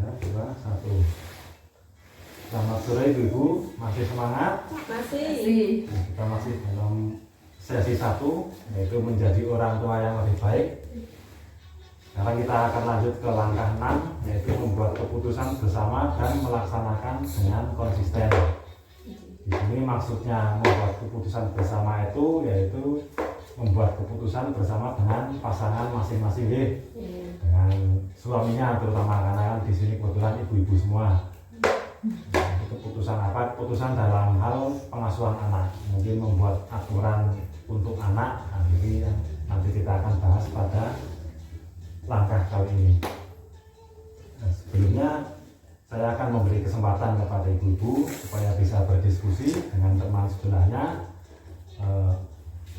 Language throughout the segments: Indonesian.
3, 2, 1. Selamat sore Ibu-ibu, masih semangat? Masih. Kita masih dalam sesi 1, yaitu menjadi orang tua yang lebih baik. Sekarang kita akan lanjut ke langkah 6, yaitu membuat keputusan bersama dan melaksanakan dengan konsisten. Di sini maksudnya membuat keputusan bersama itu yaitu membuat keputusan bersama dengan pasangan masing-masing, dengan suaminya terutama, karena kan di sini kebetulan ibu-ibu semua. Keputusan apa? Keputusan dalam hal pengasuhan anak, mungkin membuat aturan untuk anak. Nah, ini nanti kita akan bahas pada langkah kali ini. Nah, sebelumnya saya akan memberi kesempatan kepada ibu-ibu supaya bisa berdiskusi dengan teman sebelahnya.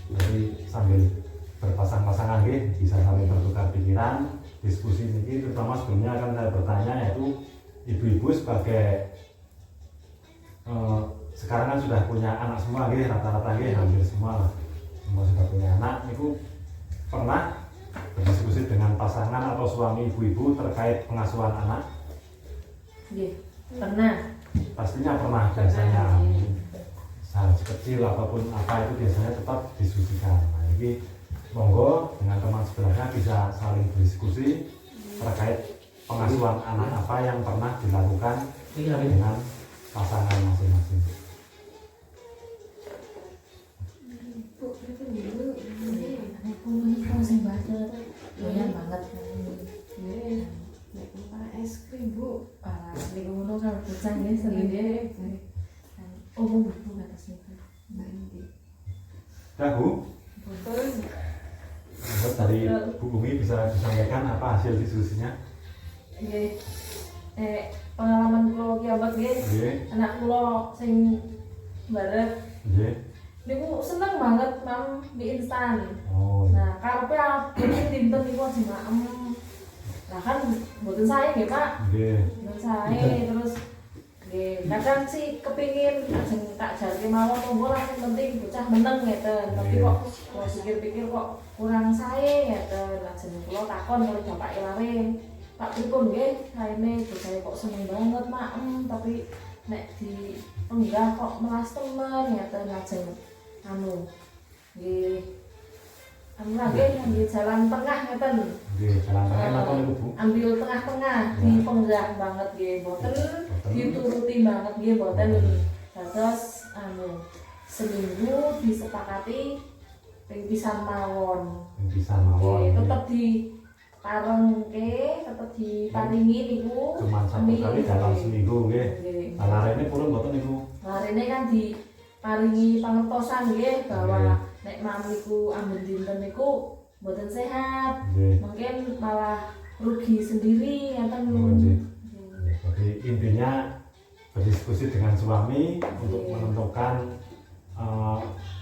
Jadi sambil berpasang-pasangan bisa sambil bertukar pikiran, diskusi ini. Terutama sebelumnya akan saya bertanya, yaitu ibu-ibu sebagai sekarang kan sudah punya anak semua, rata-rata hampir semua sudah punya anak. Itu pernah berdiskusi dengan pasangan atau suami ibu-ibu terkait pengasuhan anak? Pernah. Pastinya pernah, biasanya hal kecil ataupun apa itu biasanya tetap diskusikan. Nah, ini monggo dengan teman sebelahnya bisa saling berdiskusi terkait pengasuhan anak apa yang pernah dilakukan dengan pasangan masing-masing. Doyan banget. Es krim Bu. Niku ngono kalau bocah nggih selinde. Oh, Bu kata sini. Bu, dari Bu Umi bisa disampaikan apa hasil diskusinya? Nggih. Pengalaman kula kiamat nggih. Anak kula sing barep. Nggih. Niku seneng banget mam mie instan. Oh. Nah, karepe abis dinten niku aja maem. Lah kan mboten sae nggih, Pak. Nggih. Mboten sae terus nggih, kadang sih kepingin lajeng tak jarke mawon monggo lah sing penting bocah meneng ngeten. Tapi kok kula pikir-pikir kok kurang sae ngeten. Lajeng kula takon karo bapake lare. Pak pripun nggih, raine bocahe kok seneng banget maem, tapi nek di penggah kok melas temen ngeten. Lajeng nggih ambil jalan tengah ngeten. Nggih, jalan tengah napa niku, Bu? Ambil tengah-tengah di penggah banget nggih, boten dituruti banget nggih, boten. Terus seminggu disepakati ping pisan mawon. Ping pisan mawon. Tetep diparengke, tetep diparingi niku. Cuma satu kali dalam seminggu nggih. Lah larene purun mboten niku. Larene kan diparingi pangertosan nggih bahwa nek mamiku ambil dinten niku mboten sehat. Mungkin malah rugi sendiri ngeten niku. Jadi intinya berdiskusi dengan suami untuk menentukan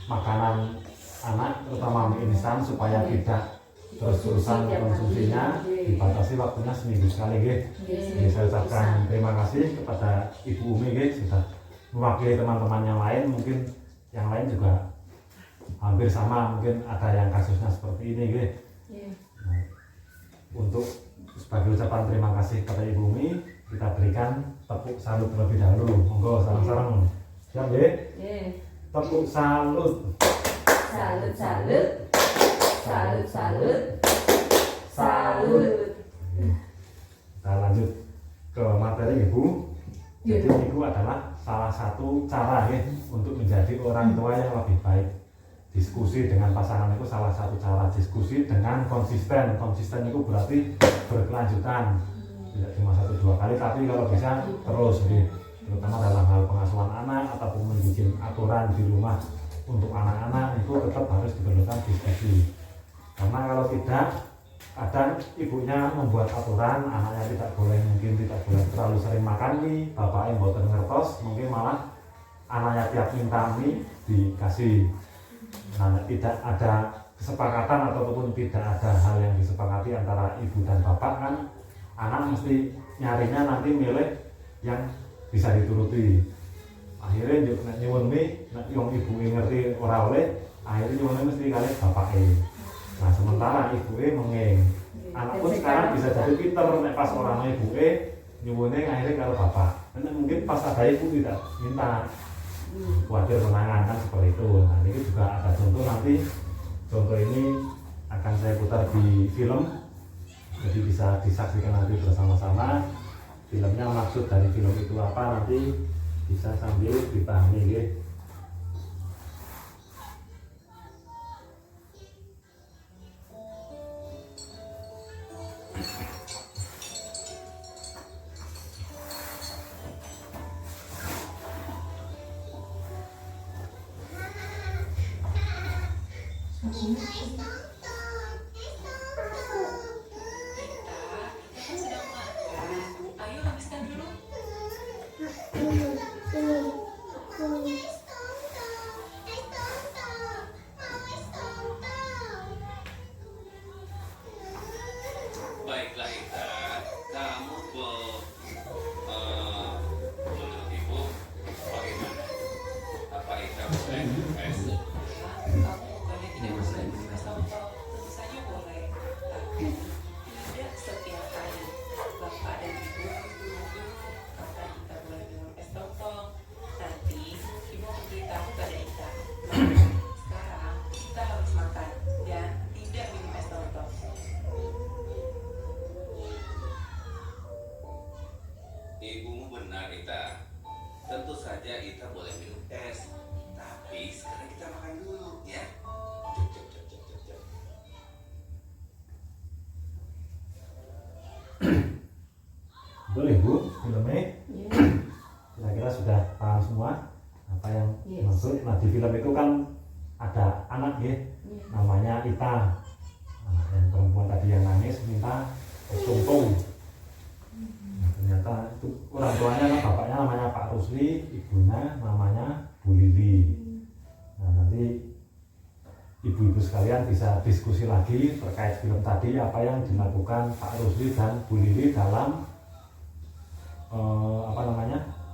makanan anak, terutama mie instan, supaya tidak terus-terusan konsumsinya, dibatasi waktunya seminggu sekali nggih. Saya ucapkan terima kasih kepada Ibu Umi sudah mewakili teman-teman yang lain. Mungkin yang lain juga hampir sama, mungkin ada yang kasusnya seperti ini Nah, untuk sebagai ucapan terima kasih kepada Ibu Umi, kita berikan tepuk salut terlebih dahulu. Monggo sareng-sareng. Siap nggih? Tepuk salut. Salut. Kita lanjut ke materi Ibu. Jadi itu adalah salah satu cara untuk menjadi orang tua yang lebih baik. Diskusi dengan pasangan itu salah satu cara. Diskusi dengan konsisten. Konsisten itu berarti berkelanjutan, tidak cuma 1-2 kali, tapi kalau bisa terus terutama dalam hal pengasuhan anak ataupun membuat aturan di rumah untuk anak-anak, itu tetap harus diperlukan diskusi. Karena kalau tidak, kadang ibunya membuat aturan anaknya tidak boleh terlalu sering makan mie, bapaknya mboten ngertos, mungkin malah anaknya tiap minta mie dikasih. Nah, tidak ada kesepakatan ataupun tidak ada hal yang disepakati antara ibu dan bapak, kan anak mesti nyarinya nanti milih yang bisa dituruti. Akhirnya nyuwun mie, nek wong ibu ngerti ora oleh, akhirnya nyuwun mesti kali bapake. Nah, sementara ibuke menging. Anak pun sekarang bisa jadi pinter, nek pas orang ibuke nyuwune akhirnya kalau bapak. Karena mungkin pas ada ibu tidak minta, khawatir menangan kan seperti itu. Nah ini juga ada contoh nanti. Contoh ini akan saya putar di film, jadi bisa disaksikan nanti bersama-sama. Filmnya maksud dari film itu apa nanti bisa sambil dipahami ya. Ayo habiskan dulu. Baiklah Ita, kamu menurut ibu bagaimana? Apa Ita boleh invest? Kamu bukannya tidak bisa invest atau tentu saja boleh, tapi tidak setiap hari. Bapak dan ibu dulu kata kita boleh minum es tong-tong. Nanti ibu memberitahu pada Ita. Sekarang kita harus makan dan tidak minum es tong-tong. Ibumu benar Ita. Tentu saja Ita boleh minum es, tapi sekarang kita makan dulu ya. Cep, cep, cep, cep, cep, cep. Boleh Bu, filmnya kira-kira sudah paham semua apa yang Yes. dimaksud. Nah di film itu kan ada anak ya, namanya Ita. Nah, yang perempuan tadi yang nangis minta es tungtung. Nah, ternyata itu orang tuanya kan bapaknya namanya Pak Rusli, ibunya namanya Bu Lili. Nah nanti ibu-ibu sekalian bisa diskusi lagi terkait film tadi, apa yang dilakukan Pak Rusli dan Bu Lili dalam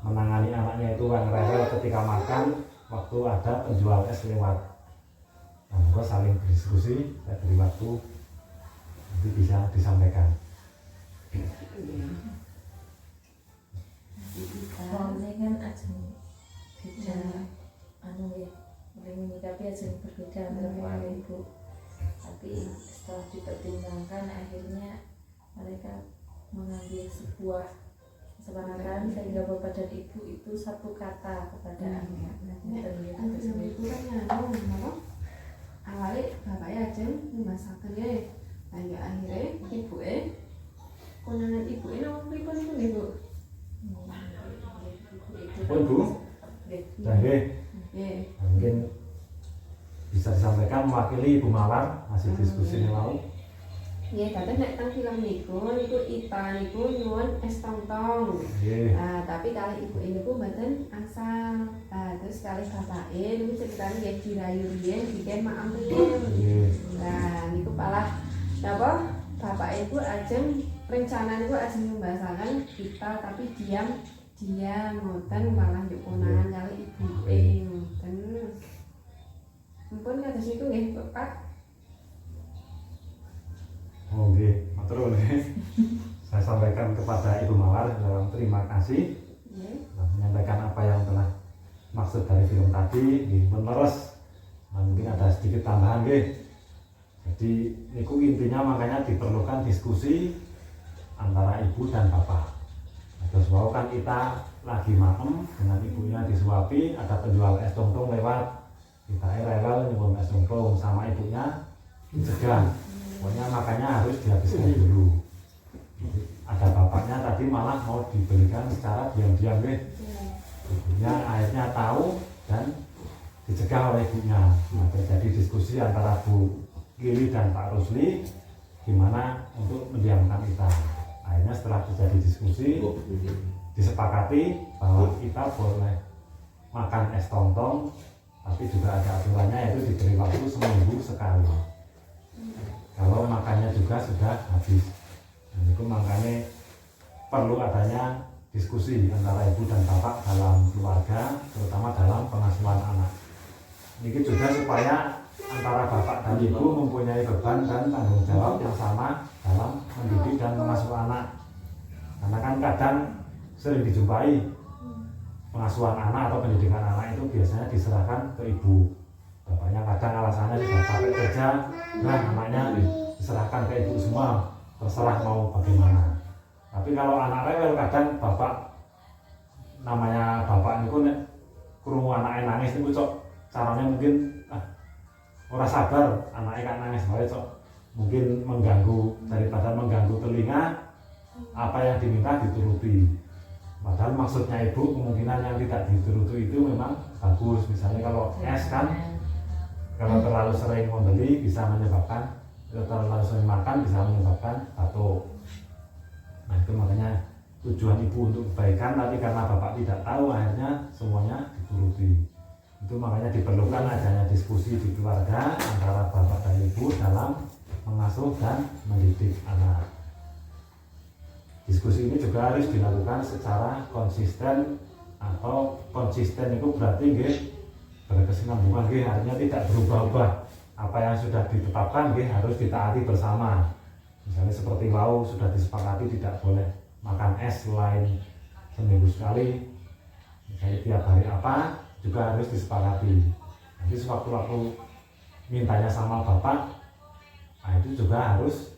menangani anaknya itu yang rewel ketika makan waktu ada penjual es lewat. Nah, moga saling berdiskusi, saya beri waktu nanti bisa disampaikan. Soalnya kan ajeng beda, anu ya, mulai menyikapi ajeng berbeda antara bapak dan ibu. Tapi setelah dipertimbangkan akhirnya mereka mengambil sebuah kesepakatan sehingga bapak dan ibu itu satu kata kepada anak. Dan Anu film itu kan nganu apa? Awalnya bapaknya aja masakan ya, hingga akhirnya ibu konangan ibu nomor pripun itu nih Bu? Pun Bu, dan Ya, mungkin bisa disampaikan mewakili Ibu Mawar hasil diskusi ini mau. ya tapi nek teng film niku Ita niku nyuwun es tong-tong. Nggih. Nah, tapi kali ibu ini pun mboten asal. Nah, terus kali bapake niku ceritane nggih dirayu riyen bikin maam riyen. Nggih. Nah, niku malah napa bapak ibu ajeng rencana niku ajeng membahasakan kita tapi diam ngoten malah njuk konangan kali ibuke ngoten. Mumpun kados niku nggih Pak. Oh nggih, matur nuwun. Saya sampaikan kepada Ibu Mawar dalam terima kasih Nggih. menyampaikan apa yang telah maksud dari film tadi. Nggih, menerus. Nah, mungkin ada sedikit tambahan nggih. Jadi niku intinya makanya diperlukan diskusi antara ibu dan bapak. Terus mau kan kita lagi maem dengan ibunya disuapi, ada penjual es tongtong lewat, kita rewel nyuwun es tongtong sama ibunya dicegah. Pokoknya makanya harus dihabiskan dulu. Ada bapaknya tadi malah mau dibelikan secara diam-diam deh. Ibunya akhirnya tahu dan dicegah oleh ibunya. Nah, terjadi diskusi antara Bu Lili dan Pak Rusli gimana untuk mendiamkan kita. Akhirnya setelah terjadi diskusi disepakati bahwa kita boleh makan es tongtong, tapi juga ada aturannya yaitu diberi waktu seminggu sekali. Kalau makannya juga sudah habis. Dan itu makanya perlu adanya diskusi antara ibu dan bapak dalam keluarga, terutama dalam pengasuhan anak. Ini juga supaya antara bapak dan ibu mempunyai beban dan tanggung jawab yang sama dalam mendidik dan mengasuh anak. Karena kan kadang sering dijumpai pengasuhan anak atau pendidikan anak itu biasanya diserahkan ke ibu. Bapaknya kadang alasannya sudah capek kerja, nah anaknya diserahkan ke ibu semua, terserah mau bagaimana. Tapi kalau anak rewel kadang bapak, namanya bapak niku nek krungu anaknya nangis niku cok caranya mungkin ora sabar anaknya kan nangis wae cok, mungkin mengganggu, daripada mengganggu telinga apa yang diminta dituruti. Padahal maksudnya ibu kemungkinan yang tidak dituruti itu memang bagus. Misalnya kalau es kan, kalau terlalu sering membeli bisa menyebabkan, terlalu sering makan bisa menyebabkan batuk. Nah itu makanya tujuan ibu untuk kebaikan, tapi karena bapak tidak tahu akhirnya semuanya dituruti. Itu makanya diperlukan adanya diskusi di keluarga antara bapak dan ibu dalam mengasuh dan mendidik anak. Diskusi ini juga harus dilakukan secara konsisten, atau konsisten itu berarti nggih berkesinambungan, nggih artinya tidak berubah-ubah. Apa yang sudah ditetapkan nggih harus ditaati bersama. Misalnya seperti wau sudah disepakati tidak boleh makan es selain seminggu sekali, misalnya tiap hari apa juga harus disepakati. Nanti sewaktu-waktu mintanya sama bapak, nah itu juga harus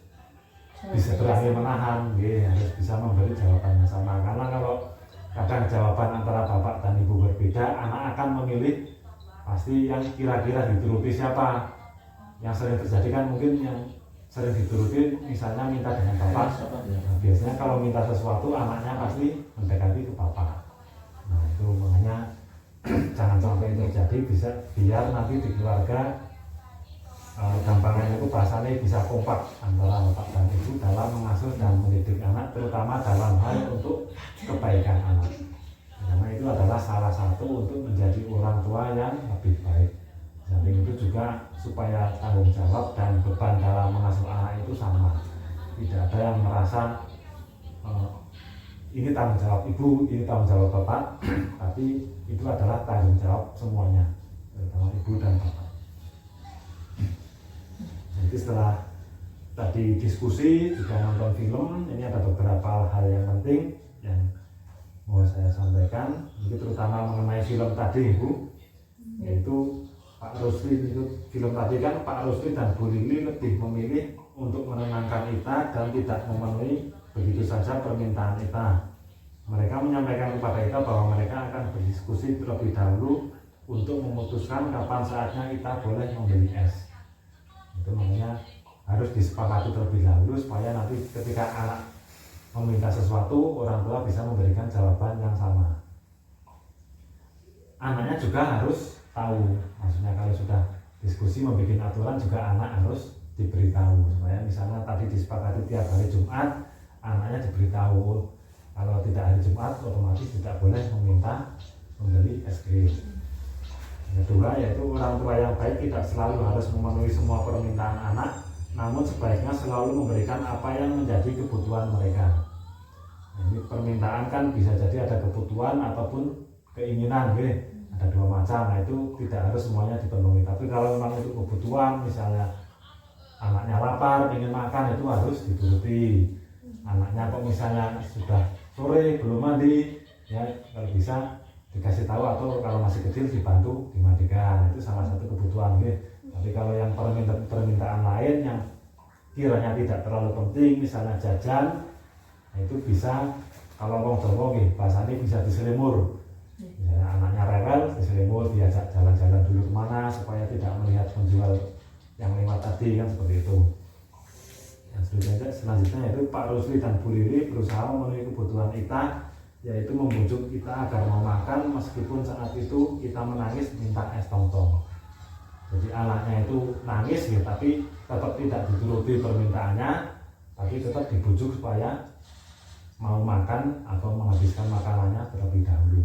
bisa berani menahan, harus bisa memberi jawabannya sama. Karena kalau kadang jawaban antara bapak dan ibu berbeda, anak akan memilih pasti yang kira-kira dituruti siapa. Yang sering terjadi kan mungkin yang sering dituruti misalnya minta dengan bapak. Nah, biasanya kalau minta sesuatu anaknya pasti mendekati ke bapak. Nah itu makanya jangan sampai terjadi, bisa biar nanti di keluarga gampangnya itu bahasanya bisa kompak antara bapak dan ibu dalam mengasuh dan mendidik anak, terutama dalam hal untuk kebaikan anak. Karena itu adalah salah satu untuk menjadi orang tua yang lebih baik. Samping itu juga supaya tanggung jawab dan beban dalam mengasuh anak itu sama. Tidak ada yang merasa ini tanggung jawab ibu, ini tanggung jawab bapak, tapi itu adalah tanggung jawab semuanya, terutama ibu dan bapak. Jadi setelah tadi diskusi, juga nonton film, ini ada beberapa hal yang penting yang mau saya sampaikan. Ini terutama mengenai film tadi ibu, yaitu Pak Rusli. Itu film tadi kan Pak Rusli dan Bu Lili lebih memilih untuk menenangkan Ita dan tidak memenuhi begitu saja permintaan Ita. Mereka menyampaikan kepada Ita bahwa mereka akan berdiskusi terlebih dahulu untuk memutuskan kapan saatnya Ita boleh membeli es. Itu makanya harus disepakati terlebih dahulu supaya nanti ketika anak meminta sesuatu, orang tua bisa memberikan jawaban yang sama. Anaknya juga harus tahu, maksudnya kalau sudah diskusi membuat aturan juga anak harus diberitahu, supaya misalnya tadi disepakati tiap hari Jumat, anaknya diberitahu kalau tidak hari Jumat otomatis tidak boleh meminta membeli es krim. Yang kedua yaitu orang tua yang baik tidak selalu harus memenuhi semua permintaan anak, namun sebaiknya selalu memberikan apa yang menjadi kebutuhan mereka. Nah, ini permintaan kan bisa jadi ada kebutuhan ataupun keinginan, ada dua macam. Nah itu tidak harus semuanya dipenuhi. Tapi kalau memang itu kebutuhan, misalnya anaknya lapar, ingin makan, itu harus dituruti. Anaknya kok misalnya sudah sore belum mandi, ya kalau bisa dikasih tahu, atau kalau masih kecil dibantu dimandikan. Itu salah satu kebutuhan. Tapi kalau yang permintaan lain yang kiranya tidak terlalu penting, misalnya jajan, nah itu bisa, kalau wong Jawa bahasanya bisa diselimur. Misalnya anaknya rewel, diselimur, diajak jalan-jalan dulu kemana supaya tidak melihat penjual yang lewat tadi, kan seperti itu. Yang selanjutnya yaitu Pak Rusli dan Bu Lili berusaha memenuhi kebutuhan Ita, yaitu membujuk kita agar mau makan meskipun saat itu kita menangis minta es tong-tong. Jadi anaknya itu nangis ya, tapi tetap tidak dituruti permintaannya, tapi tetap dibujuk supaya mau makan atau menghabiskan makanannya terlebih dahulu.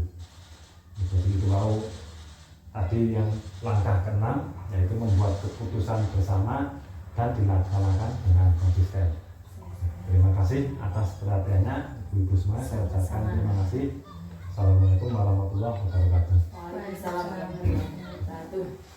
Jadi itu mau tadi yang langkah ke-6, yaitu membuat keputusan bersama dan dilaksanakan dengan konsisten. Terima kasih atas perhatiannya. Ibu semua, saya ucapkan terima kasih. Assalamualaikum warahmatullahi wabarakatuh. Waalaikumsalam warahmatullahi wabarakatuh.